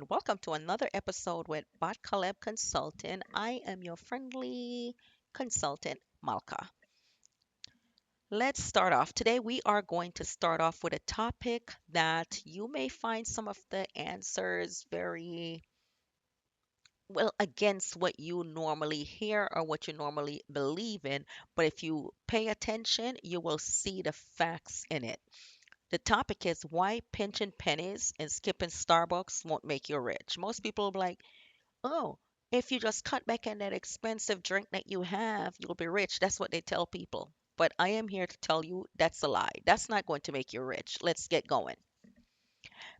Welcome to another episode with BahtKaleb Consulting. I am your friendly consultant, Malka. Let's start off. Today, we are going to start off with a topic that you may find some of the answers very well against what you normally hear or what you normally believe in. But if you pay attention, you will see the facts in it. The topic is why pinching pennies and skipping Starbucks won't make you rich. Most people will be like, oh, if you just cut back on that expensive drink that you have, you'll be rich. That's what they tell people. But I am here to tell you that's a lie. That's not going to make you rich. Let's get going.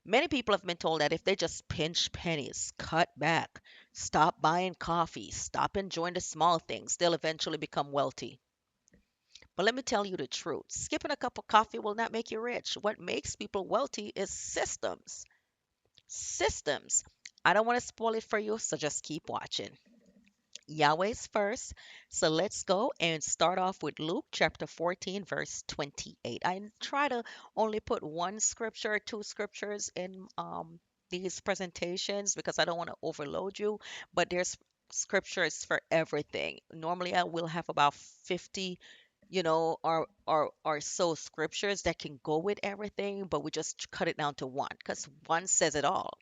Many people have been told that if they just pinch pennies, cut back, stop buying coffee, stop enjoying the small things, they'll eventually become wealthy. But let me tell you the truth. Skipping a cup of coffee will not make you rich. What makes people wealthy is systems. Systems. I don't want to spoil it for you, so just keep watching. Yahweh's first. So let's go and start off with Luke chapter 14, verse 28. I try to only put one scripture or two scriptures in these presentations because I don't want to overload you, but there's scriptures for everything. Normally, I will have about 50 or so scriptures that can go with everything, but we just cut it down to one because one says it all.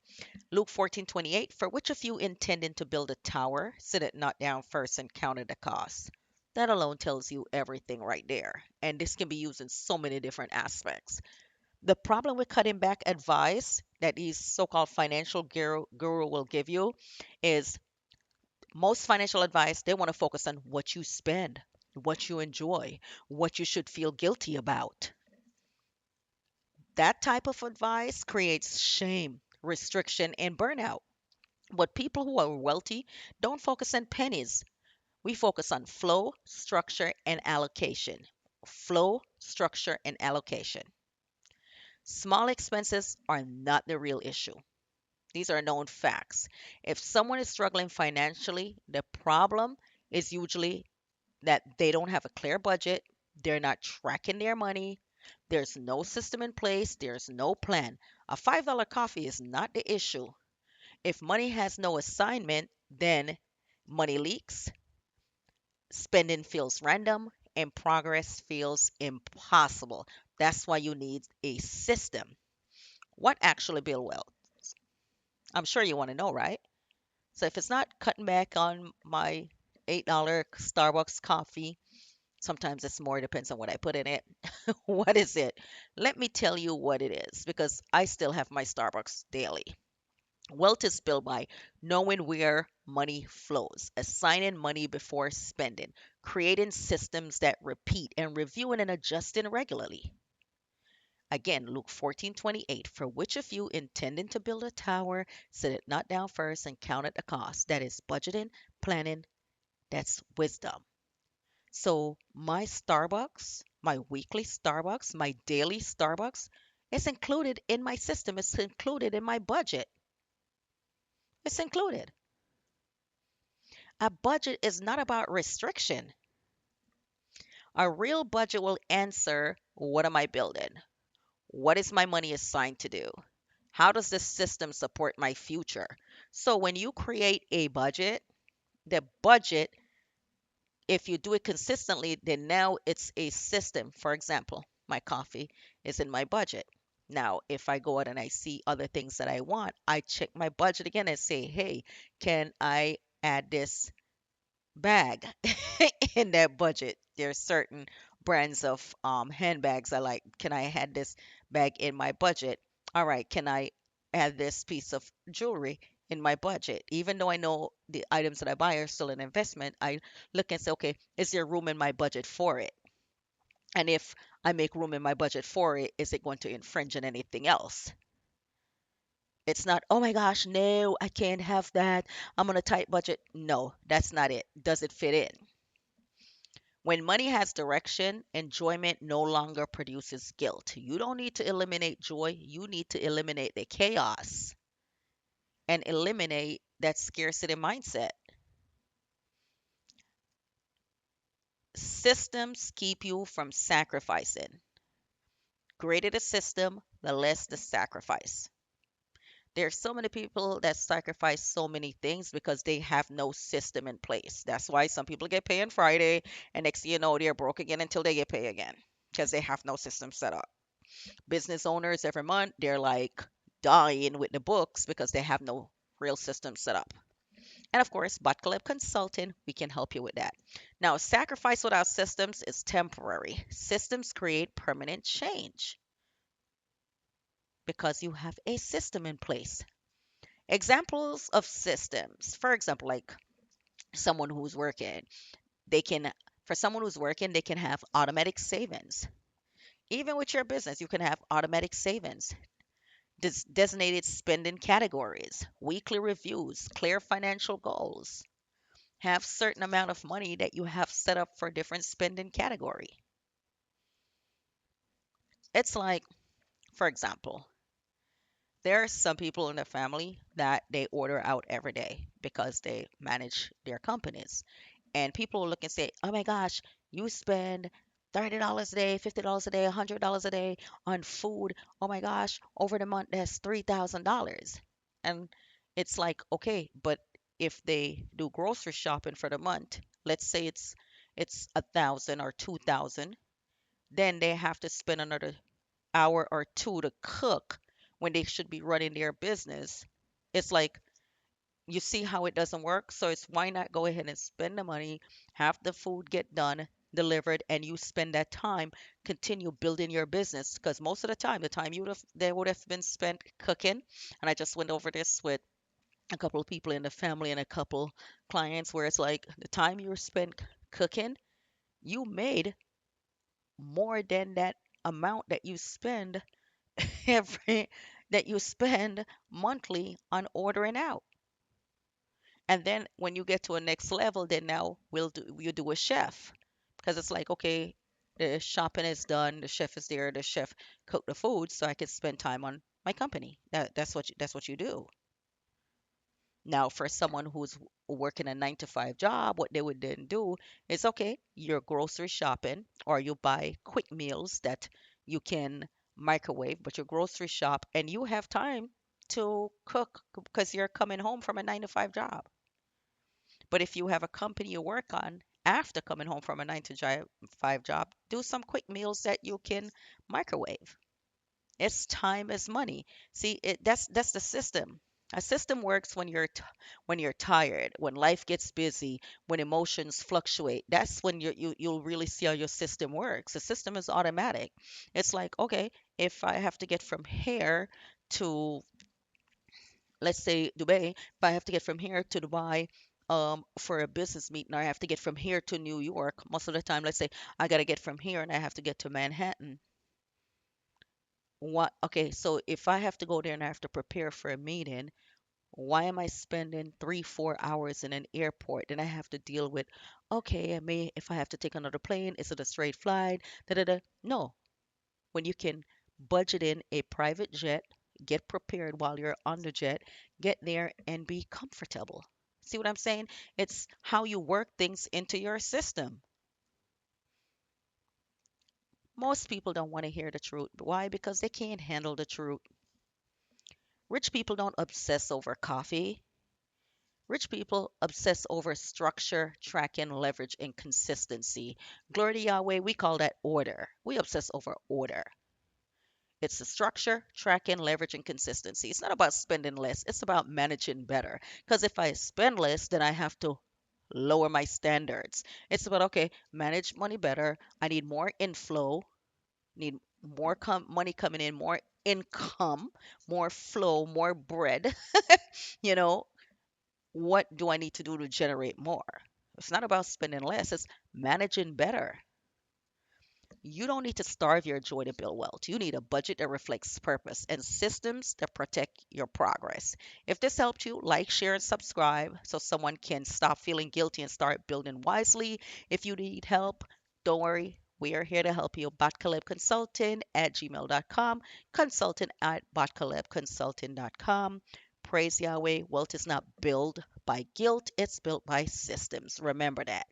Luke 14:28, for which of you intending to build a tower, sit it not down first and counted the cost? That alone tells you everything right there. And this can be used in so many different aspects. The problem with cutting back advice that these so-called financial guru will give you is most financial advice, they want to focus on what you spend, what you enjoy, what you should feel guilty about. That type of advice creates shame, restriction, and burnout. But people who are wealthy don't focus on pennies. We focus on flow, structure, and allocation. Flow, structure, and allocation. Small expenses are not the real issue. These are known facts. If someone is struggling financially, the problem is usually that they don't have a clear budget, they're not tracking their money, there's no system in place, there's no plan. A $5 coffee is not the issue. If money has no assignment, then money leaks, spending feels random, and progress feels impossible. That's why you need a system. What actually build wealth? I'm sure you want to know, right? So if it's not cutting back on my $8 Starbucks coffee, sometimes it's more, depends on what I put in it. What is it? Let me tell you what it is because I still have my Starbucks daily. Wealth is built by knowing where money flows, assigning money before spending, creating systems that repeat, and reviewing and adjusting regularly. Again, Luke 14:28. For which of you intending to build a tower, sit it not down first and count at the cost? That is budgeting, planning, that's wisdom. So my Starbucks, my weekly Starbucks, my daily Starbucks, it's included in my system. It's included in my budget. It's included. A budget is not about restriction. A real budget will answer, what am I building? What is my money assigned to do? How does this system support my future? So when you create a budget, the budget, if you do it consistently, then now it's a system. For example, my coffee is in my budget. Now, if I go out and I see other things that I want, I check my budget again and say, hey, can I add this bag in that budget? There's certain brands of handbags I like. Can I add this bag in my budget? All right, can I add this piece of jewelry in my budget? Even though I know the items that I buy are still an investment, I look and say, okay, is there room in my budget for it? And if I make room in my budget for it, is it going to infringe on anything else? It's not, oh my gosh, no, I can't have that. I'm on a tight budget. No, that's not it. Does it fit in? When money has direction, enjoyment no longer produces guilt. You don't need to eliminate joy, you need to eliminate the chaos and eliminate that scarcity mindset. Systems keep you from sacrificing. Greater the system, the less the sacrifice. There's so many people that sacrifice so many things because they have no system in place. That's why some people get paid on Friday, and next thing you know, they're broke again until they get paid again because they have no system set up. Business owners every month, they're like dying with the books because they have no real system set up. And of course, BahtKaleb Consulting, we can help you with that. Now, sacrifice without systems is temporary. Systems create permanent change because you have a system in place. Examples of systems. For example, like someone who's working, they can, for someone who's working, they can have automatic savings. Even with your business, you can have automatic savings, designated spending categories, weekly reviews, clear financial goals. Have certain amount of money that you have set up for different spending category. It's like, for example, there are some people in the family that they order out every day because they manage their companies. And people look and say, "Oh my gosh, you spend $30 a day, $50 a day, $100 a day on food. Oh my gosh, over the month that's $3,000." And it's like, okay, but if they do grocery shopping for the month, let's say it's 1,000 or 2,000, then they have to spend another hour or two to cook when they should be running their business. It's like, you see how it doesn't work? So it's why not go ahead and spend the money, have the food get done, delivered, and you spend that time continue building your business. Because most of the time you would have they would have been spent cooking. And I just went over this with a couple of people in the family and a couple clients where it's like the time you spent cooking, you made more than that amount that you spend every that you spend monthly on ordering out. And then when you get to a next level, then now you do a chef because it's like, okay, the shopping is done, the chef is there, the chef cooked the food, so I can spend time on my company. That's what you do. Now, for someone who's working a 9 to 5 job, what they would then do is, okay, you're grocery shopping or you buy quick meals that you can microwave, but you grocery shop and you have time to cook because you're coming home from a 9 to 5 job. But if you have a company you work on after coming home from a 9 to 5 job, do some quick meals that you can microwave. It's time is money. See, that's the system. A system works when when you're tired, when life gets busy, when emotions fluctuate. That's when you'll really see how your system works. The system is automatic. It's like, okay, if I have to get from here to, let's say, Dubai, if I have to get from here to Dubai for a business meeting, or I have to get from here to New York, most of the time, let's say I got to get from here and I have to get to Manhattan. What? Okay, so if I have to go there and I have to prepare for a meeting, why am I spending 3, 4 hours in an airport? Then I have to deal with, okay, I may, if I have to take another plane, is it a straight flight? Da da da. No, when you can budget in a private jet, get prepared while you're on the jet, get there and be comfortable. See what I'm saying? It's how you work things into your system. Most people don't want to hear the truth. Why? Because they can't handle the truth. Rich people don't obsess over coffee. Rich people obsess over structure, tracking, leverage, and consistency. Glory to Yahweh, we call that order. We obsess over order. It's the structure, tracking, leverage, and consistency. It's not about spending less, it's about managing better. Because if I spend less, then I have to lower my standards. It's about, okay, manage money better. I need more inflow, need more money coming in, more income, more flow, more bread. You know, what do I need to do to generate more? It's not about spending less, it's managing better. You don't need to starve your joy to build wealth. You need a budget that reflects purpose and systems that protect your progress. If this helped you, like, share, and subscribe so someone can stop feeling guilty and start building wisely. If you need help, don't worry. We are here to help you. BahtKaleb Consulting at gmail.com, consultant at BahtKalebConsulting.com. Praise Yahweh. Wealth is not built by guilt, it's built by systems. Remember that.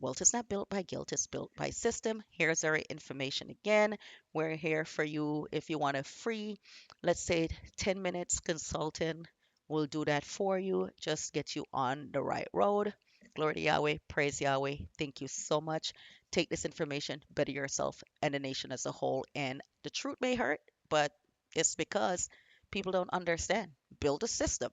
Wealth is not built by guilt, it's built by system. Here's our information again. We're here for you if you want a free, let's say 10 minutes consulting. We'll do that for you. Just get you on the right road. Glory to Yahweh. Praise Yahweh. Thank you so much. Take this information, better yourself and the nation as a whole. And the truth may hurt, but it's because people don't understand. Build a system.